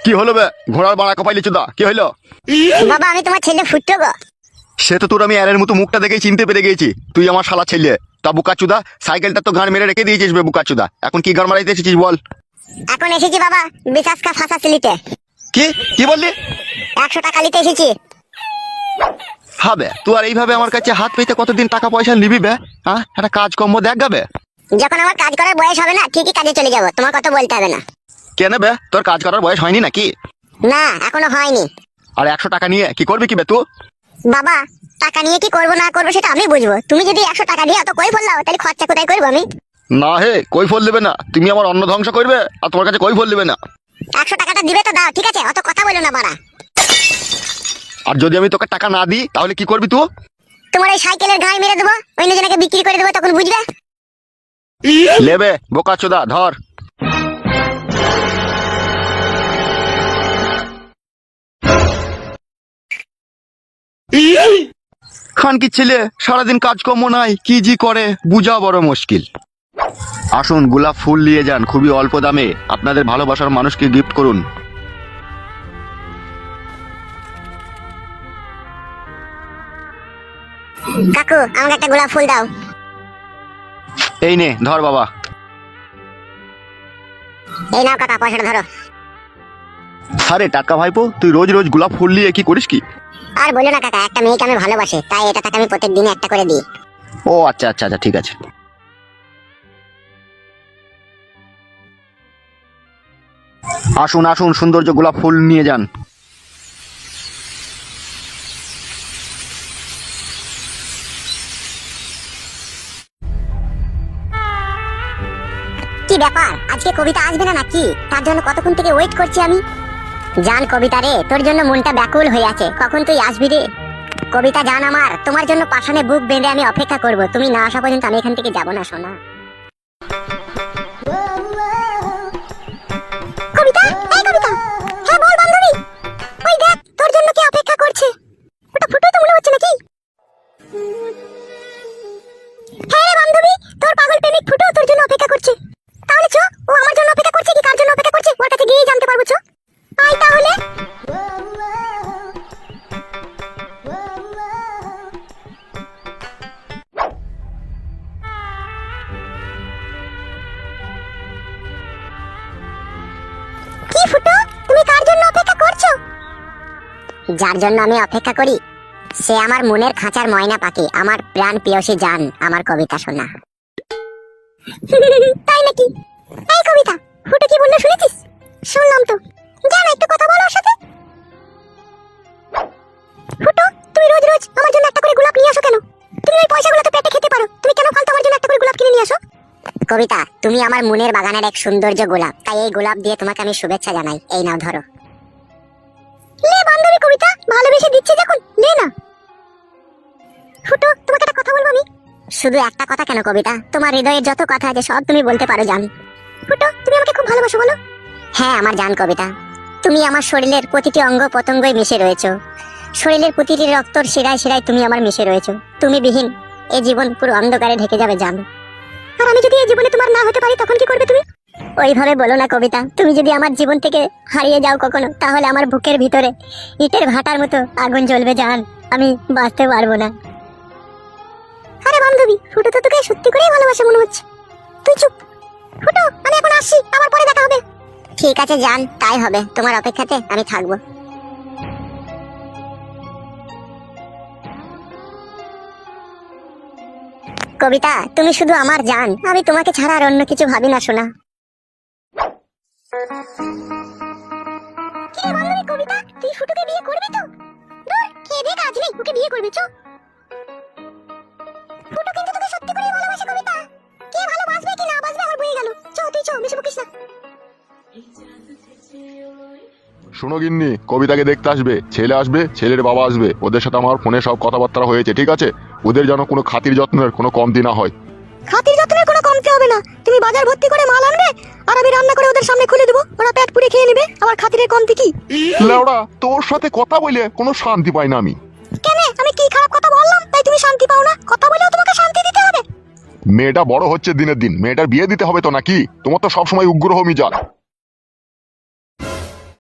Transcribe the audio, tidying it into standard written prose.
কি হলো বে? ঘোড়ার বাড়া কপাইলি চুদা, কি হইলো? বাবা আমি তোমার ছেলে ফুটতো গো। সে তো তোর আমি এর মতো মুখটা দেখেই চিনতে পেরে গেছি তুই আমার শালা ছেলে। তা বুকা চুদা, সাইকেলটা তো গান মেরে রেখে দিয়েছিস বে বুকা চুদা, এখন কি গান মারাইতে এসেছিস বল? এখন এসেছি বাবা বিশ্বাস কা ফাঁসা সিলিতে। কি কি বললি? 100 টাকা নিতে এসেছি। হবে তুই আর এইভাবে আমার কাছে হাত পেতে কতদিন টাকা পয়সা নিবি বে? হ্যাঁ, একটা কাজ কর্ম দেখ গাবে। যখন আমার কাজ করার বয়স হবে না ঠিকই কাজে চলে যাব, তোমার কথা বলতে হবে না। কেন বে, তোর কাজ করার বয়স হয়নি নাকি? না এখনো হয়নি। আর 100 টাকা নিয়ে কি করবি কি বে তুই? বাবা টাকা নিয়ে কি করবো না করবো সেটা আমি বুঝবো, তুমি যদি 100 টাকা দিয়ে অত কই ফেললাও তাহলে খরচা কোথায় করবো আমি? না হে, কই ফল দেবে না, তুমি আমার অন্ন ধ্বংস করবে আর তোমার কাছে কই ফল দেবে না। 100 টাকাটা দিবে তো দাও, ঠিক আছে, অত কথা বলো না বাড়া। আর যদি আমি তোকে টাকা না দিই তাহলে কি করবি তুই? তোমার এই সাইকেলের ঘাড় মেরে দেবো, অন্যজনকে বিক্রি করে দেবো, তখন বুঝবে। লেবে বোকা চোদা, ধর। খান কি ছেলে, সারাদিন কাজকর্ম নাই, কি জি করে বুঝা বড় মুশকিল। আসুন গোলাপ ফুল নিয়ে যান, খুবই অল্প দামে আপনাদের ভালোবাসার মানুষকে গিফট করুন। কাকু আমাকে একটা গোলাপ ফুল দাও। এই নে ধর বাবা। এই নাও কাকা, পয়সাটা ধরো। আরে টাকা ভাইপো, তুই রোজ রোজ গোলাপ ফুল নিয়ে কি করিস কি? আর বলো না কাকা, একটা মেয়েকে আমি ভালোবাসি, তাই এটা তাকে আমি প্রত্যেক দিনে একটা করে দিই। ও আচ্ছা আচ্ছা আচ্ছা, ঠিক আছে। আসুন আসুন, সৌন্দর্য গোলাপ ফুল নিয়ে যান। কি ব্যাপার, আজকে কবিতা আসবে না নাকি? তার জন্য কতক্ষণ থেকে ওয়েট করছি আমি। জান কবিতা রে, তোর জন্য মনটা ব্যাকুল হয়ে আছে, কখন তুই আসবি রে? কবিতা জান আমার, তোমার জন্য পাষাণে বুক বেঁধে আমি অপেক্ষা করব, তুমি না আসা পর্যন্ত আমি এখান থেকে যাব না সোনা। কবিতা, এই কবিতা। হ্যাঁ বল বান্ধবী। ওই দেখ তোর জন্য কি অপেক্ষা করছে। ওটা ফুটো তো মনে হচ্ছে নাকি? হ্যাঁ রে বান্ধবী, তোর পাগল প্রেমিক ফুটো তোর জন্য অপেক্ষা করছে। তাহলে চো, ও আমার জন্য অপেক্ষা করছে কি কার জন্য অপেক্ষা করছে ওর কাছে গিয়েই জানতে পারবো। চো আয় তাহলে। কি ফুটো, তুমি কার জন্য অপেক্ষা করছো? যার জন্য আমি অপেক্ষা করি সে আমার মনের খাঁচার ময়না পাখি, আমার প্রাণ প্রিয়সী জান, আমার কবিতা শোনা। তাই নাকি? এই কবিতা, ফুটো কি বললো শুনেছিস? শুনলাম তো, জান একটু কথা বলো ওর সাথে। ফুটো তুমি রোজ রোজ আমার জন্য একটা করে গোলাপ নিয়ে আসো কেন? তুমি ওই পয়সাগুলো তো পেটে খেতে পারো, তুমি কেন ফালতু আমার জন্য একটা করে গোলাপ কিনে নিয়ে আসো? কবিতা, তুমি আমার মনের বাগানের এক সৌন্দর্য গোলাপ, তাই এই গোলাপ দিয়ে তোমাকে আমি শুভেচ্ছা জানাই, এই নাও ধরো। লে বান্ধবী কবিতা, ভালোবেসে দিচ্ছি যখন নে না। ফুটো তোমাকে একটা কথা বলবো আমি। শুধু একটা কথা কেন কবিতা, তোমার হৃদয়ের যত কথা আছে সব তুমি বলতে পারো জান। ফুটো তুমি আমাকে খুব ভালোবাসো বলো। হ্যাঁ আমার জান কবিতা, তুমি আমার শরীরের প্রতিটি অঙ্গ পতঙ্গই মিশে রয়েছো, শরীরের প্রতিটি রক্তর শিরায় শিরায় তুমি আমার মিশে রয়েছো। তুমি বিহীন এই জীবন পুরো অন্ধকারে ঢেকে যাবে জান। আর আমি যদি এই জীবনে তোমার না হতে পারি তখন কি করবে তুমি? ওইভাবে বলো না কবিতা, তুমি যদি আমার জীবন থেকে হারিয়ে যাও কখনো তাহলে আমার বুকের ভিতরে ইটের ভাটার মতো আগুন জ্বলবে জান, আমি বাঁচতে পারবো না। আরে বান্ধবী, ফুটো তো তোকে সত্যি করেই ভালোবাসে মনে হচ্ছে। তুই চুপ। ফুটো আমি এখন আসছি, আবার পরে দেখা হবে। ঠিক আছে জান, তাই হবে, তোমার অপেক্ষাতে আমি থাকবো। কবিতা তুমি শুধু আমার জান, আমি তোমাকে ছাড়া আর অন্য কিছু ভাবি না শোনা। কি রে বান্ধবী কবিতা, তুই ফুটোকে বিয়ে করবি তো? দূর, খেয়ে দিয়ে কাজ নেই, ওকে বিয়ে করবি চো। ফুটো কিন্তু তোকে সত্যি করেই ভালোবাসে কবিতা, কে ভালোবাসবে কি না বাসবে আমার বয়ে গেল। চো তুই চো, বেশি বকিস না। শোনো গিন্নি, কবিতাকে দেখতে আসবে, ছেলে আসবে, ছেলের বাবা আসবে, ওদের সাথে আমার ফোনে সব কথাবার্তা হয়েছে, ঠিক আছে? ওদের যেন কোনো খাতির যত্নের কোনো কমতি না হয়। খাতির যত্নের কোনো কমতি হবে না, তুমি বাজার ভর্তি করে মাল আনবে আর আমি রান্না করে ওদের সামনে খুলে দেবো, ওরা পেট পুড়ে খেয়ে নেবে, আবার খাতিরের কমতি কি? লেওড়া, তোর সাথে কথা বলে কোনো শান্তি পাই না আমি। কেন, আমি কি খারাপ কথা বললাম তাই তুমি শান্তি পাও না? কথা বলেও তোমাকে শান্তি দিতে হবে? মেয়েটা বড় হচ্ছে দিনের দিন, মেয়েটার বিয়ে দিতে হবে তো নাকি? তোমার তো সবসময় উগ্র মিজাজ।